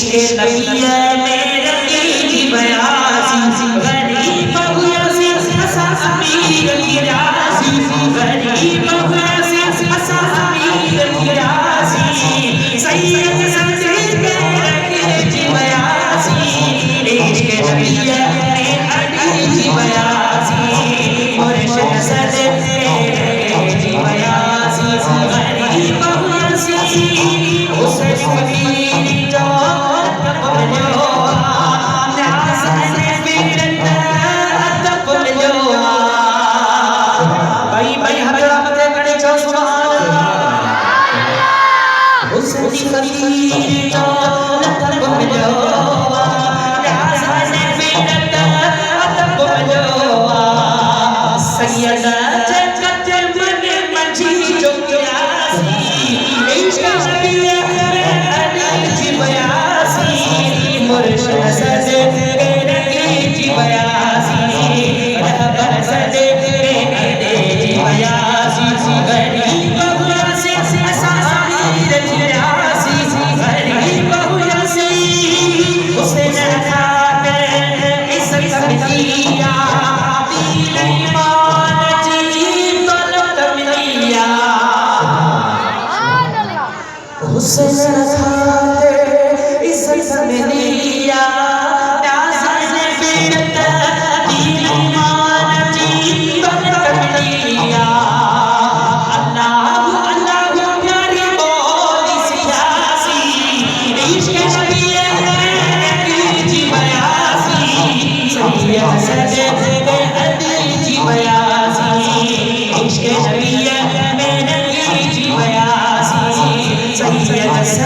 इश्क़ नबी मेरा की बयासी गरीब हुआसी असा अमीर गिरासी गरीब हुआसी असा अमीर गिरासी सैयद सदर मेरा की बयासी इश्क़ नबी मेरा की बयासी मुर्शिद सदर मेरा की बयासी गरीब हुआसी उसे फकीर जो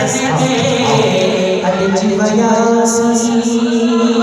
सैयद